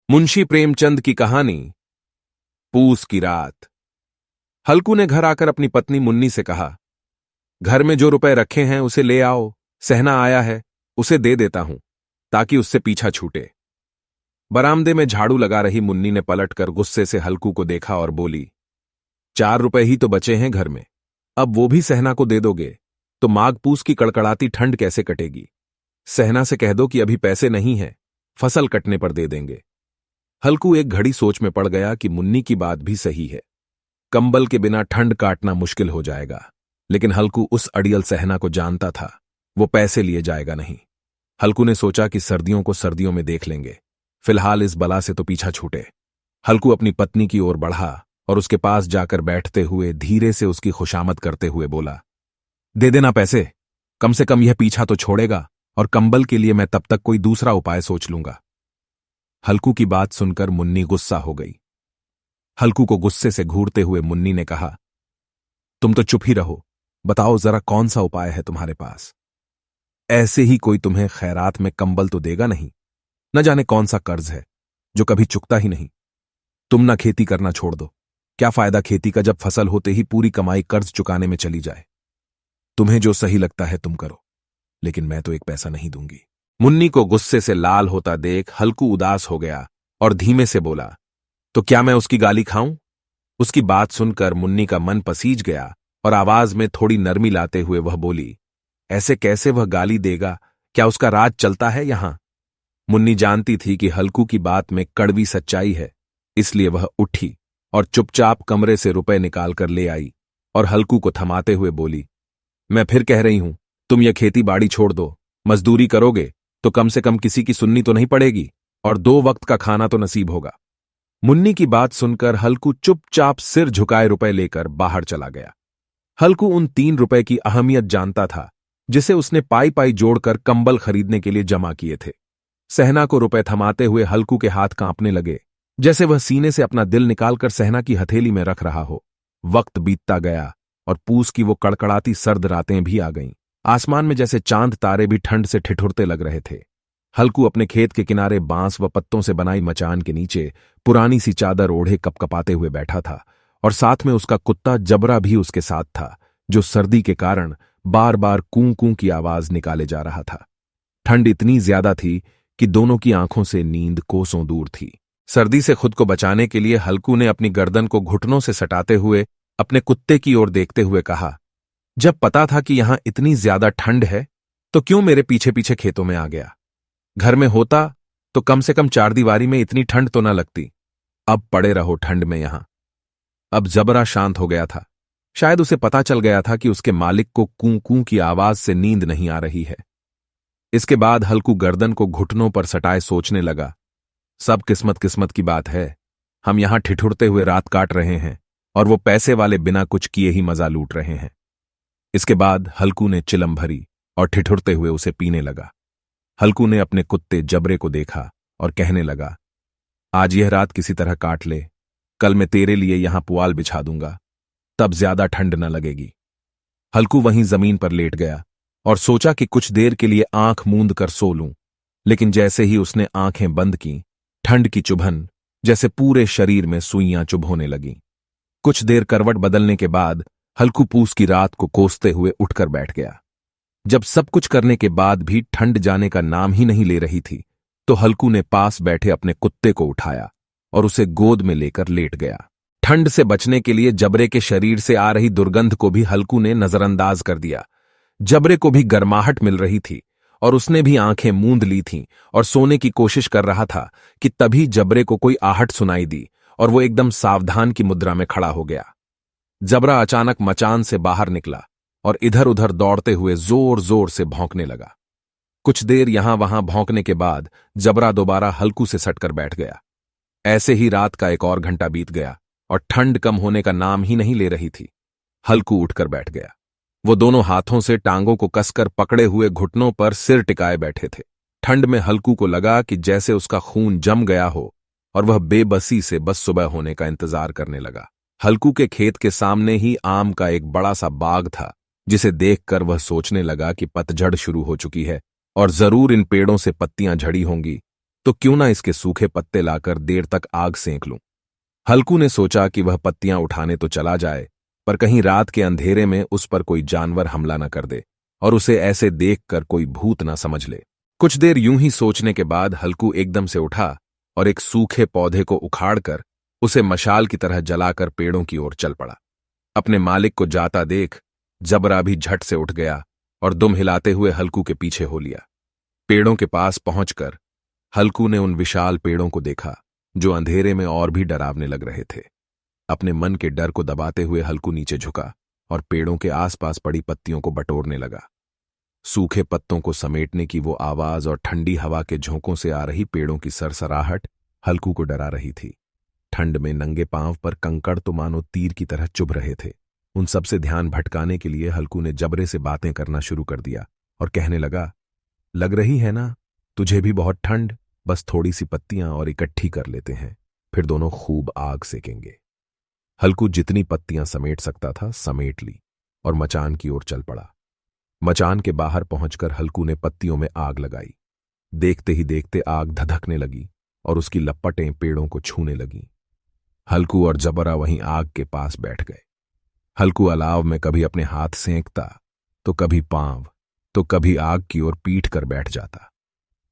मुंशी प्रेमचंद की कहानी पूस की रात। हल्कू ने घर आकर अपनी पत्नी मुन्नी से कहा, घर में जो रुपए रखे हैं उसे ले आओ, सहना आया है, उसे दे देता हूं ताकि उससे पीछा छूटे। बरामदे में झाड़ू लगा रही मुन्नी ने पलटकर गुस्से से हल्कू को देखा और बोली, 4 रुपए ही तो बचे हैं घर में, अब वो भी सहना को दे दोगे तो माघ पूस की कड़कड़ाती ठंड कैसे कटेगी। सहना से कह दो कि अभी पैसे नहीं हैं, फसल कटने पर दे देंगे। हल्कू एक घड़ी सोच में पड़ गया कि मुन्नी की बात भी सही है, कंबल के बिना ठंड काटना मुश्किल हो जाएगा। लेकिन हल्कू उस अड़ियल सहना को जानता था, वो पैसे लिए जाएगा नहीं। हल्कू ने सोचा कि सर्दियों को सर्दियों में देख लेंगे, फिलहाल इस बला से तो पीछा छूटे। हल्कू अपनी पत्नी की ओर बढ़ा और उसके पास जाकर बैठते हुए धीरे से उसकी खुशामद करते हुए बोला, दे देना पैसे, कम से कम यह पीछा तो छोड़ेगा और कंबल के लिए मैं तब तक कोई दूसरा उपाय सोच लूंगा। हल्कू की बात सुनकर मुन्नी गुस्सा हो गई। हल्कू को गुस्से से घूरते हुए मुन्नी ने कहा, तुम तो चुप ही रहो, बताओ जरा कौन सा उपाय है तुम्हारे पास। ऐसे ही कोई तुम्हें खैरात में कंबल तो देगा नहीं, न जाने कौन सा कर्ज है जो कभी चुकता ही नहीं। तुम ना खेती करना छोड़ दो, क्या फायदा खेती का जब फसल होते ही पूरी कमाई कर्ज चुकाने में चली जाए। तुम्हें जो सही लगता है तुम करो, लेकिन मैं तो एक पैसा नहीं दूंगी। मुन्नी को गुस्से से लाल होता देख हल्कू उदास हो गया और धीमे से बोला, तो क्या मैं उसकी गाली खाऊं। उसकी बात सुनकर मुन्नी का मन पसीज गया और आवाज में थोड़ी नरमी लाते हुए वह बोली, ऐसे कैसे वह गाली देगा, क्या उसका राज चलता है यहां। मुन्नी जानती थी कि हल्कू की बात में कड़वी सच्चाई है, इसलिए वह उठी और चुपचाप कमरे से रुपए निकालकर ले आई और हल्कू को थमाते हुए बोली, मैं फिर कह रही हूं, तुम यह खेती बाड़ी छोड़ दो, मजदूरी करोगे तो कम से कम किसी की सुननी तो नहीं पड़ेगी और 2 वक्त का खाना तो नसीब होगा। मुन्नी की बात सुनकर हल्कू चुपचाप सिर झुकाए रुपए लेकर बाहर चला गया। हल्कू उन 3 रुपए की अहमियत जानता था जिसे उसने पाई पाई जोड़कर कंबल खरीदने के लिए जमा किए थे। सहना को रुपए थमाते हुए हल्कू के हाथ कांपने लगे, जैसे वह सीने से अपना दिल निकालकर सहना की हथेली में रख रहा हो। वक्त बीतता गया और पूस की वो कड़कड़ाती सर्द रातें भी आ गईं। आसमान में जैसे चांद तारे भी ठंड से ठिठुरते लग रहे थे। हल्कू अपने खेत के किनारे बांस व पत्तों से बनाई मचान के नीचे पुरानी सी चादर ओढ़े कपकपाते हुए बैठा था और साथ में उसका कुत्ता जबरा भी उसके साथ था, जो सर्दी के कारण बार बार कूं कूं की आवाज निकाले जा रहा था। ठंड इतनी ज्यादा थी कि दोनों की आंखों से नींद कोसों दूर थी। सर्दी से खुद को बचाने के लिए हल्कू ने अपनी गर्दन को घुटनों से सटाते हुए अपने कुत्ते की ओर देखते हुए कहा, जब पता था कि यहां इतनी ज्यादा ठंड है तो क्यों मेरे पीछे पीछे खेतों में आ गया। घर में होता तो कम से कम 4 दीवारी में इतनी ठंड तो न लगती। अब पड़े रहो ठंड में यहां। अब जबरा शांत हो गया था। शायद उसे पता चल गया था कि उसके मालिक को कूं कूं की आवाज से नींद नहीं आ रही है। इसके बाद हल्कू गर्दन को घुटनों पर सटाए सोचने लगा, सब किस्मत किस्मत की बात है। हम यहां ठिठुरते हुए रात काट रहे हैं और वो पैसे वाले बिना कुछ किए ही मजा लूट रहे हैं। इसके बाद हल्कू ने चिलम भरी और ठिठुरते हुए उसे पीने लगा। हल्कू ने अपने कुत्ते जबरे को देखा और कहने लगा, आज यह रात किसी तरह काट ले, कल मैं तेरे लिए यहां पुआल बिछा दूंगा, तब ज्यादा ठंड न लगेगी। हल्कू वहीं जमीन पर लेट गया और सोचा कि कुछ देर के लिए आंख मूंद कर सो लूं, लेकिन जैसे ही उसने आंखें बंद की, ठंड की चुभन जैसे पूरे शरीर में सुइयां चुभोने लगीं। कुछ देर करवट बदलने के बाद हल्कू पूस की रात को कोसते हुए उठकर बैठ गया। जब सब कुछ करने के बाद भी ठंड जाने का नाम ही नहीं ले रही थी, तो हल्कू ने पास बैठे अपने कुत्ते को उठाया और उसे गोद में लेकर लेट गया। ठंड से बचने के लिए जबरे के शरीर से आ रही दुर्गंध को भी हल्कू ने नजरअंदाज कर दिया। जबरे को भी गर्माहट मिल रही थी और उसने भी आंखें मूंद ली थीं और सोने की कोशिश कर रहा था कि तभी जबरे को कोई आहट सुनाई दी और वो एकदम सावधान की मुद्रा में खड़ा हो गया। जबरा अचानक मचान से बाहर निकला और इधर उधर दौड़ते हुए जोर जोर से भौंकने लगा। कुछ देर यहां वहां भौंकने के बाद जबरा दोबारा हल्कू से सटकर बैठ गया। ऐसे ही रात का 1 और घंटा बीत गया और ठंड कम होने का नाम ही नहीं ले रही थी। हल्कू उठकर बैठ गया। वो दोनों हाथों से टांगों को कसकर पकड़े हुए घुटनों पर सिर टिकाए बैठे थे। ठंड में हल्कू को लगा कि जैसे उसका खून जम गया हो और वह बेबसी से बस सुबह होने का इंतजार करने लगा। हल्कू के खेत के सामने ही आम का एक बड़ा सा बाग था, जिसे देखकर वह सोचने लगा कि पतझड़ शुरू हो चुकी है और जरूर इन पेड़ों से पत्तियां झड़ी होंगी, तो क्यों ना इसके सूखे पत्ते लाकर देर तक आग सेंक लूं। हल्कू ने सोचा कि वह पत्तियां उठाने तो चला जाए, पर कहीं रात के अंधेरे में उस पर कोई जानवर हमला न कर दे और उसे ऐसे देखकर कोई भूत न समझ ले। कुछ देर यूं ही सोचने के बाद हल्कू एकदम से उठा और एक सूखे पौधे को उखाड़कर उसे मशाल की तरह जलाकर पेड़ों की ओर चल पड़ा। अपने मालिक को जाता देख जबरा भी झट से उठ गया और दुम हिलाते हुए हल्कू के पीछे हो लिया। पेड़ों के पास पहुंचकर हल्कू ने उन विशाल पेड़ों को देखा जो अंधेरे में और भी डरावने लग रहे थे। अपने मन के डर को दबाते हुए हल्कू नीचे झुका और पेड़ों के आसपास पड़ी पत्तियों को बटोरने लगा। सूखे पत्तों को समेटने की वो आवाज और ठंडी हवा के झोंकों से आ रही पेड़ों की सरसराहट हल्कू को डरा रही थी। ठंड में नंगे पांव पर कंकड़ तो मानो तीर की तरह चुभ रहे थे। उन सबसे ध्यान भटकाने के लिए हल्कू ने जबरे से बातें करना शुरू कर दिया और कहने लगा, लग रही है ना तुझे भी बहुत ठंड, बस थोड़ी सी पत्तियां और इकट्ठी कर लेते हैं, फिर दोनों खूब आग सेकेंगे। हल्कू जितनी पत्तियां समेट सकता था समेट ली और मचान की ओर चल पड़ा। मचान के बाहर पहुंचकर हल्कू ने पत्तियों में आग लगाई। देखते ही देखते आग धधकने लगी और उसकी लपटें पेड़ों को छूने लगीं। हल्कू और जबरा वहीं आग के पास बैठ गए। हल्कू अलाव में कभी अपने हाथ सेंकता, तो कभी पांव, तो कभी आग की ओर पीट कर बैठ जाता।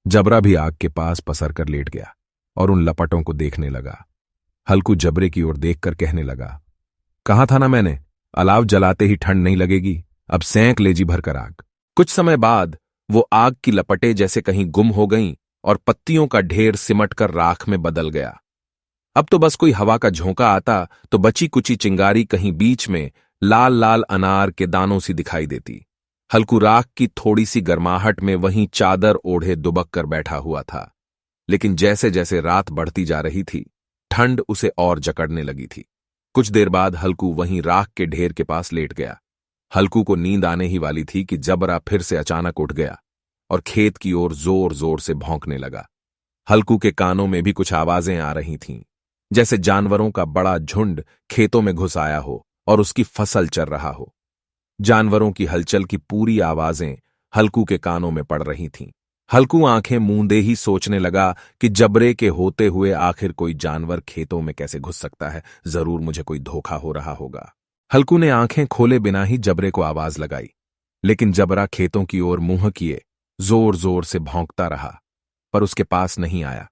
जबरा भी आग के पास पसर कर लेट गया और उन लपटों को देखने लगा। हल्कू जबरे की ओर देखकर कहने लगा, कहा था ना मैंने, अलाव जलाते ही ठंड नहीं लगेगी, अब सेंक ले जी भरकर आग। कुछ समय बाद वो आग की लपटें जैसे कहीं गुम हो गईं और पत्तियों का ढेर सिमटकर राख में बदल गया। अब तो बस कोई हवा का झोंका आता तो बची कुची चिंगारी कहीं बीच में लाल लाल अनार के दानों सी दिखाई देती। हल्कू राख की थोड़ी सी गर्माहट में वहीं चादर ओढ़े दुबक कर बैठा हुआ था, लेकिन जैसे जैसे रात बढ़ती जा रही थी ठंड उसे और जकड़ने लगी थी। कुछ देर बाद हल्कू वहीं राख के ढेर के पास लेट गया। हल्कू को नींद आने ही वाली थी कि जबरा फिर से अचानक उठ गया और खेत की ओर जोर जोर से भौंकने लगा। हल्कू के कानों में भी कुछ आवाजें आ रही थीं, जैसे जानवरों का बड़ा झुंड खेतों में घुस आया हो और उसकी फसल चर रहा हो। जानवरों की हलचल की पूरी आवाजें हल्कू के कानों में पड़ रही थीं। हल्कू आंखें मूंदे ही सोचने लगा कि जबरे के होते हुए आखिर कोई जानवर खेतों में कैसे घुस सकता है, जरूर मुझे कोई धोखा हो रहा होगा। हल्कू ने आंखें खोले बिना ही जबरे को आवाज लगाई, लेकिन जबरा खेतों की ओर मुंह किए जोर जोर से भौंकता रहा, पर उसके पास नहीं आया।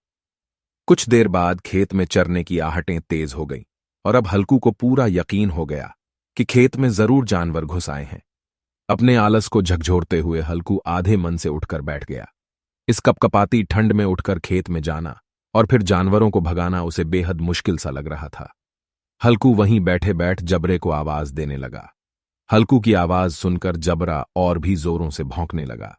कुछ देर बाद खेत में चरने की आहटें तेज हो गईं और अब हल्कू को पूरा यकीन हो गया कि खेत में जरूर जानवर घुस आए हैं। अपने आलस को झकझोरते हुए हल्कू आधे मन से उठकर बैठ गया। इस कपकपाती ठंड में उठकर खेत में जाना और फिर जानवरों को भगाना उसे बेहद मुश्किल सा लग रहा था। हल्कू वहीं बैठे बैठ जबरे को आवाज देने लगा। हल्कू की आवाज सुनकर जबरा और भी जोरों से भौंकने लगा।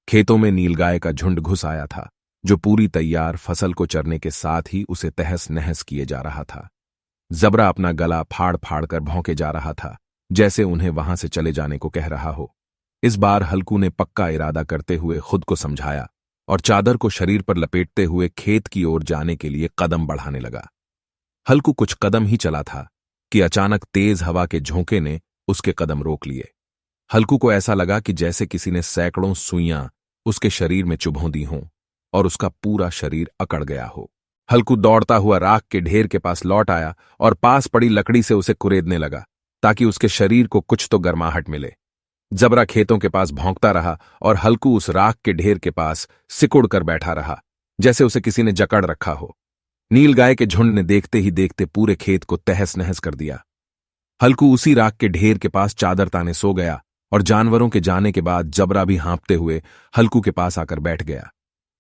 खेतों में नीलगाय का झुंड घुस आया था, जो पूरी तैयार फसल को चरने के साथ ही उसे तहस नहस किए जा रहा था। जबरा अपना गला फाड़ फाड़ कर भौंके जा रहा था, जैसे उन्हें वहां से चले जाने को कह रहा हो। इस बार हल्कू ने पक्का इरादा करते हुए खुद को समझाया और चादर को शरीर पर लपेटते हुए खेत की ओर जाने के लिए कदम बढ़ाने लगा। हल्कू कुछ कदम ही चला था कि अचानक तेज हवा के झोंके ने उसके कदम रोक लिए। हल्कू को ऐसा लगा कि जैसे किसी ने सैकड़ों सुइयां उसके शरीर में चुभों दी हों और उसका पूरा शरीर अकड़ गया हो। हल्कू दौड़ता हुआ राख के ढेर के पास लौट आया और पास पड़ी लकड़ी से उसे कुरेदने लगा ताकि उसके शरीर को कुछ तो गर्माहट मिले। जबरा खेतों के पास भौंकता रहा और हल्कू उस राख के ढेर के पास सिकुड़ कर बैठा रहा, जैसे उसे किसी ने जकड़ रखा हो। नीलगाय के झुंड ने देखते ही देखते पूरे खेत को तहस नहस कर दिया। हल्कू उसी राख के ढेर के पास चादर ताने सो गया और जानवरों के जाने के बाद जबरा भी हाँफते हुए हल्कू के पास आकर बैठ गया।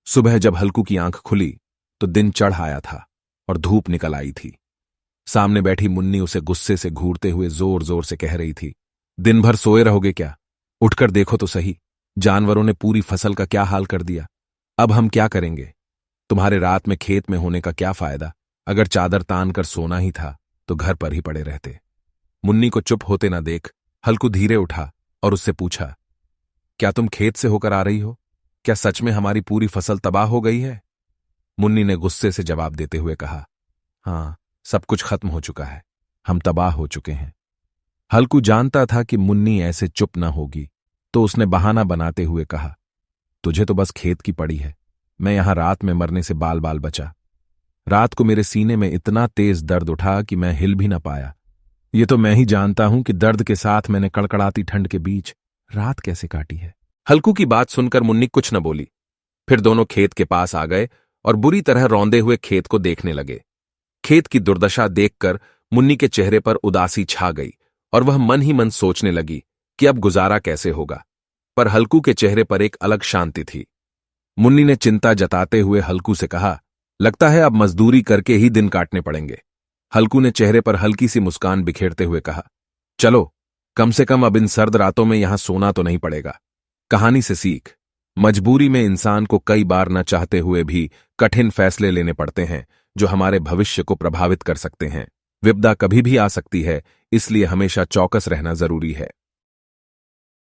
सुबह जब हल्कू की आंख खुली तो दिन चढ़ आया था और धूप निकल आई थी। सामने बैठी मुन्नी उसे गुस्से से घूरते हुए जोर जोर से कह रही थी, दिन भर सोए रहोगे क्या? उठकर देखो तो सही, जानवरों ने पूरी फसल का क्या हाल कर दिया। अब हम क्या करेंगे? तुम्हारे रात में खेत में होने का क्या फायदा? अगर चादर तान कर सोना ही था तो घर पर ही पड़े रहते। मुन्नी को चुप होते ना देख हल्कू धीरे उठा और उससे पूछा, क्या तुम खेत से होकर आ रही हो? क्या सच में हमारी पूरी फसल तबाह हो गई है? मुन्नी ने गुस्से से जवाब देते हुए कहा, हाँ, सब कुछ खत्म हो चुका है, हम तबाह हो चुके हैं। हल्कू जानता था कि मुन्नी ऐसे चुप न होगी, तो उसने बहाना बनाते हुए कहा, तुझे तो बस खेत की पड़ी है, मैं यहां रात में मरने से बाल बाल बचा। रात को मेरे सीने में इतना तेज दर्द उठा कि मैं हिल भी न पाया। ये तो मैं ही जानता हूं कि दर्द के साथ मैंने कड़कड़ाती ठंड के बीच रात कैसे काटी है। हल्कू की बात सुनकर मुन्नी कुछ न बोली। फिर दोनों खेत के पास आ गए और बुरी तरह रौंदे हुए खेत को देखने लगे। खेत की दुर्दशा देखकर मुन्नी के चेहरे पर उदासी छा गई और वह मन ही मन सोचने लगी कि अब गुजारा कैसे होगा। पर हल्कू के चेहरे पर एक अलग शांति थी। मुन्नी ने चिंता जताते हुए हल्कू से कहा, लगता है अब मजदूरी करके ही दिन काटने पड़ेंगे। हल्कू ने चेहरे पर हल्की सी मुस्कान बिखेरते हुए कहा, चलो कम से कम अब इन सर्द रातों में यहां सोना तो नहीं पड़ेगा। कहानी से सीख, मजबूरी में इंसान को कई बार न चाहते हुए भी कठिन फैसले लेने पड़ते हैं जो हमारे भविष्य को प्रभावित कर सकते हैं। विपदा कभी भी आ सकती है, इसलिए हमेशा चौकस रहना जरूरी है।